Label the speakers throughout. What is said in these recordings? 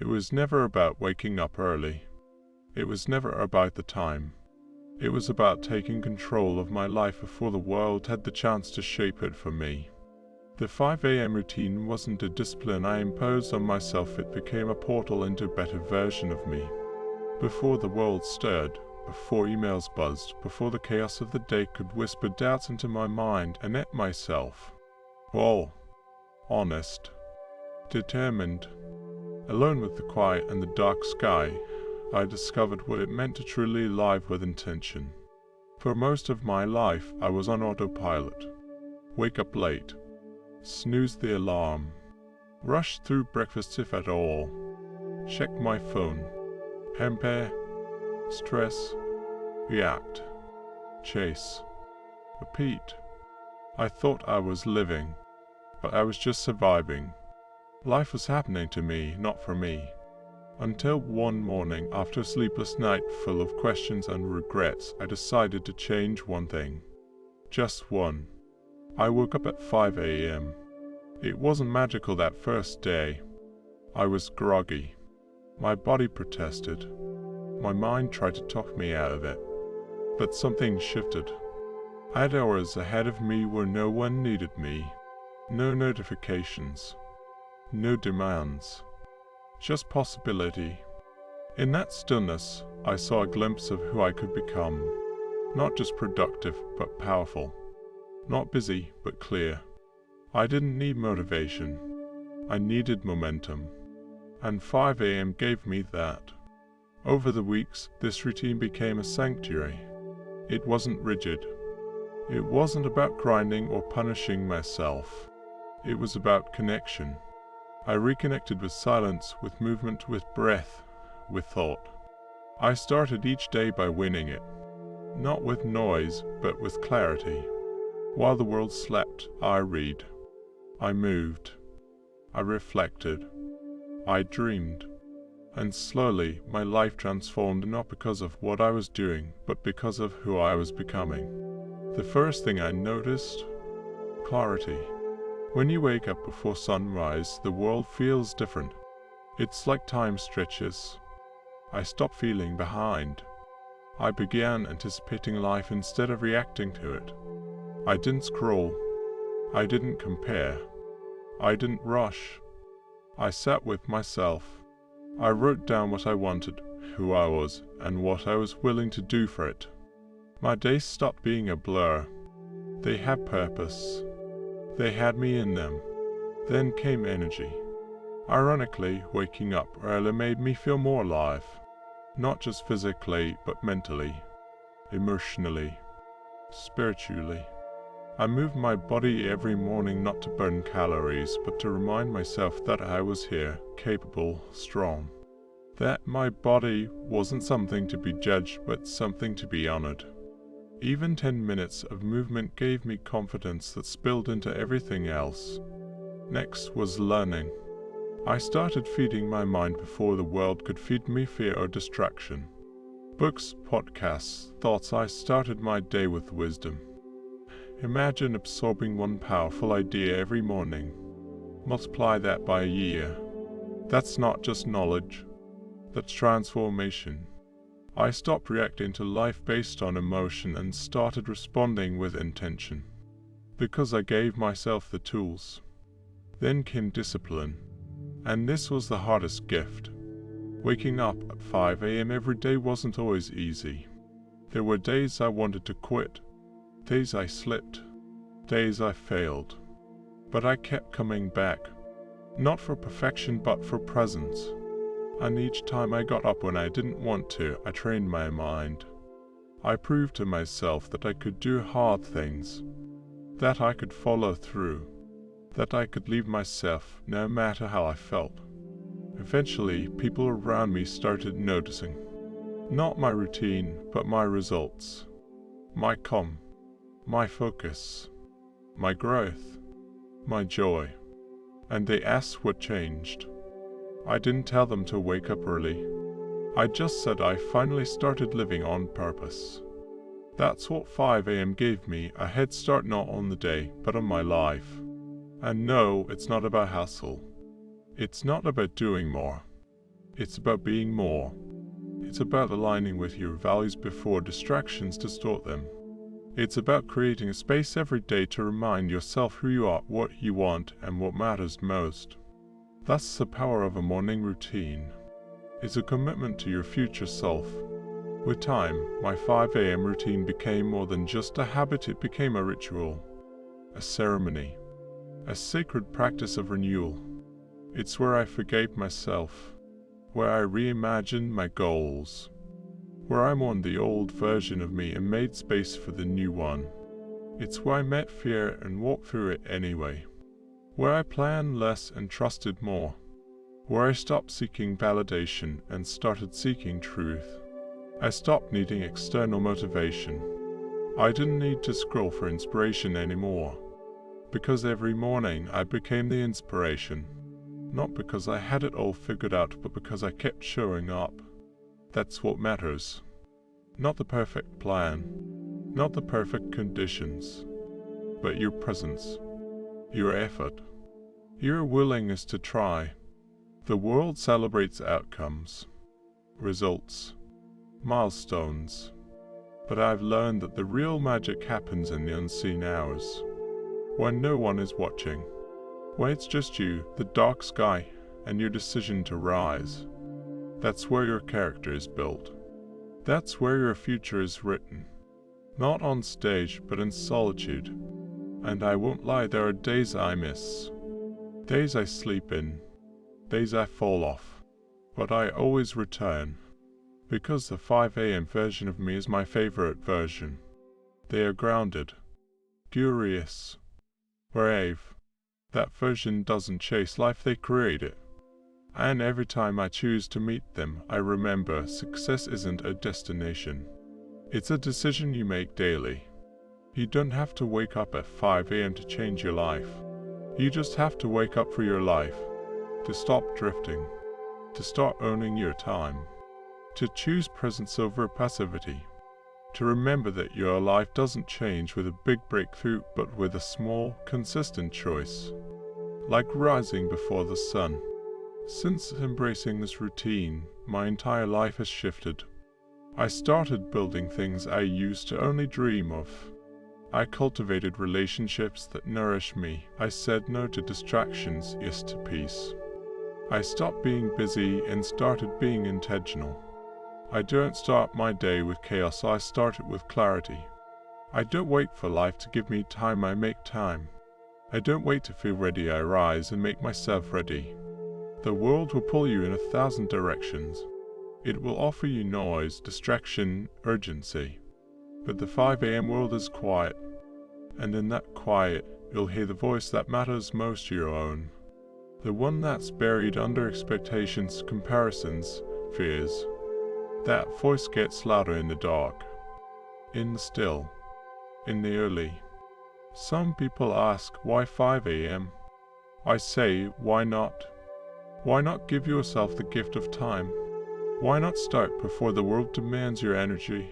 Speaker 1: It was never about waking up early. It was never about the time. It was about taking control of my life before the world had the chance to shape it for me. The 5 a.m. routine wasn't a discipline I imposed on myself, it became a portal into a better version of me. Before the world stirred, before emails buzzed, before the chaos of the day could whisper doubts into my mind, I met myself. All honest, determined, alone with the quiet and the dark sky, I discovered what it meant to truly live with intention. For most of my life, I was on autopilot. Wake up late, snooze the alarm, rush through breakfast if at all, check my phone, compare, stress, react, chase, repeat. I thought I was living, but I was just surviving. Life was happening to me, not for me. Until one morning, after a sleepless night full of questions and regrets, I decided to change one thing. Just one. I woke up at 5 a.m. It wasn't magical that first day. I was groggy. My body protested. My mind tried to talk me out of it. But something shifted. I had hours ahead of me where no one needed me. No notifications. No demands. Just possibility. In that stillness, I saw a glimpse of who I could become. Not just productive, but powerful. Not busy, but clear. I didn't need motivation. I needed momentum. And 5 a.m. gave me that. Over the weeks, this routine became a sanctuary. It wasn't rigid. It wasn't about grinding or punishing myself. It was about connection. I reconnected with silence, with movement, with breath, with thought. I started each day by winning it. Not with noise, but with clarity. While the world slept, I read. I moved. I reflected. I dreamed. And slowly, my life transformed, not because of what I was doing, but because of who I was becoming. The first thing I noticed? Clarity. When you wake up before sunrise, the world feels different. It's like time stretches. I stopped feeling behind. I began anticipating life instead of reacting to it. I didn't scroll. I didn't compare. I didn't rush. I sat with myself. I wrote down what I wanted, who I was, and what I was willing to do for it. My days stopped being a blur. They had purpose. They had me in them. Then came energy. Ironically, waking up early made me feel more alive. Not just physically, but mentally, emotionally, spiritually. I moved my body every morning not to burn calories, but to remind myself that I was here, capable, strong. That my body wasn't something to be judged, but something to be honored. Even 10 minutes of movement gave me confidence that spilled into everything else. Next was learning. I started feeding my mind before the world could feed me fear or distraction. Books, podcasts, thoughts. I started my day with wisdom. Imagine absorbing one powerful idea every morning. Multiply that by a year. That's not just knowledge. That's transformation. I stopped reacting to life based on emotion and started responding with intention. Because I gave myself the tools. Then came discipline. And this was the hardest gift. Waking up at 5 a.m. every day wasn't always easy. There were days I wanted to quit. Days I slipped. Days I failed. But I kept coming back. Not for perfection, but for presence. And each time I got up when I didn't want to, I trained my mind. I proved to myself that I could do hard things, that I could follow through, that I could leave myself no matter how I felt. Eventually, people around me started noticing. Not my routine, but my results. My calm, my focus, my growth, my joy. And they asked what changed. I didn't tell them to wake up early. I just said I finally started living on purpose. That's what 5 a.m. gave me, a head start not on the day, but on my life. And no, it's not about hustle. It's not about doing more. It's about being more. It's about aligning with your values before distractions distort them. It's about creating a space every day to remind yourself who you are, what you want, and what matters most. That's the power of a morning routine. It's a commitment to your future self. With time, my 5 a.m. routine became more than just a habit, it became a ritual, a ceremony, a sacred practice of renewal. It's where I forgave myself, where I reimagined my goals, where I mourned the old version of me and made space for the new one. It's where I met fear and walked through it anyway, where I planned less and trusted more, where I stopped seeking validation and started seeking truth. I stopped needing external motivation. I didn't need to scroll for inspiration anymore, because every morning I became the inspiration. Not because I had it all figured out, but because I kept showing up. That's what matters. Not the perfect plan, not the perfect conditions, but your presence, your effort, your willingness to try. The world celebrates outcomes, results, milestones, but I've learned that the real magic happens in the unseen hours, when no one is watching, when it's just you, the dark sky, and your decision to rise. That's where your character is built. That's where your future is written. Not on stage, but in solitude. And I won't lie, there are days I miss. Days I sleep in. Days I fall off. But I always return. Because the 5 a.m. version of me is my favorite version. They are grounded, curious, brave. That version doesn't chase life, they create it. And every time I choose to meet them, I remember success isn't a destination. It's a decision you make daily. You don't have to wake up at 5 a.m. to change your life. You just have to wake up for your life. To stop drifting. To start owning your time. To choose presence over passivity. To remember that your life doesn't change with a big breakthrough, but with a small, consistent choice. Like rising before the sun. Since embracing this routine, my entire life has shifted. I started building things I used to only dream of. I cultivated relationships that nourish me. I said no to distractions, yes to peace. I stopped being busy and started being intentional. I don't start my day with chaos, I start it with clarity. I don't wait for life to give me time, I make time. I don't wait to feel ready, I rise and make myself ready. The world will pull you in 1,000 directions. It will offer you noise, distraction, urgency. But the 5 a.m. world is quiet, and in that quiet, you'll hear the voice that matters most, your own. The one that's buried under expectations, comparisons, fears. That voice gets louder in the dark, in the still, in the early. Some people ask, why 5 a.m.? I say, why not? Why not give yourself the gift of time? Why not start before the world demands your energy?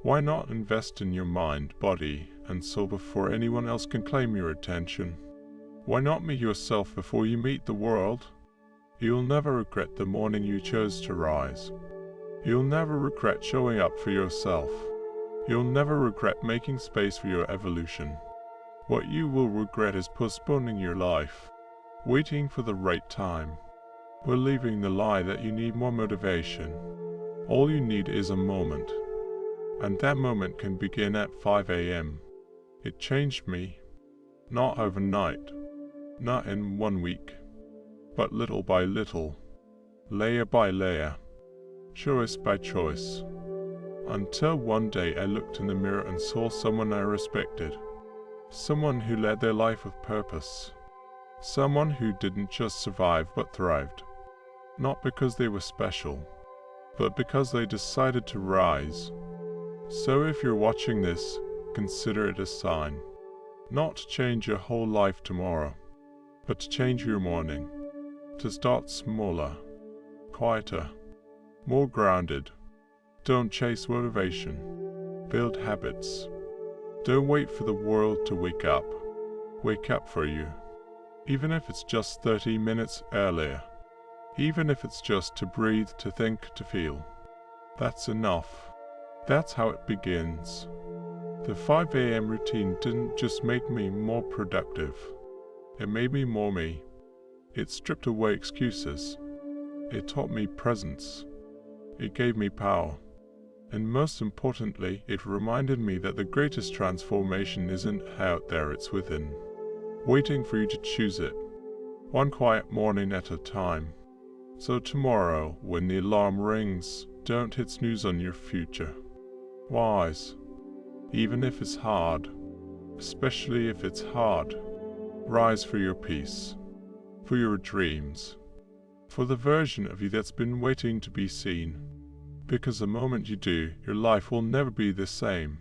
Speaker 1: Why not invest in your mind, body, and soul before anyone else can claim your attention? Why not meet yourself before you meet the world? You'll never regret the morning you chose to rise. You'll never regret showing up for yourself. You'll never regret making space for your evolution. What you will regret is postponing your life, waiting for the right time, believing the lie that you need more motivation. All you need is a moment, and that moment can begin at 5 a.m. It changed me, not overnight, not in 1 week, but little by little, layer by layer, choice by choice, until one day I looked in the mirror and saw someone I respected, someone who led their life with purpose, someone who didn't just survive but thrived, not because they were special, but because they decided to rise. So if you're watching this, consider it a sign, not to change your whole life tomorrow, but to change your morning, to start smaller, quieter, more grounded. Don't chase motivation, build habits. Don't wait for the world to wake up for you, even if it's just 30 minutes earlier. Even if it's just to breathe, to think, to feel. That's enough. That's how it begins. The 5 a.m. routine didn't just make me more productive. It made me more me. It stripped away excuses. It taught me presence. It gave me power. And most importantly, it reminded me that the greatest transformation isn't out there, it's within, waiting for you to choose it, one quiet morning at a time. So tomorrow, when the alarm rings, don't hit snooze on your future. Wise. Even if it's hard, especially if it's hard, rise for your peace, for your dreams, for the version of you that's been waiting to be seen. Because the moment you do, your life will never be the same,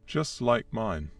Speaker 1: just like mine.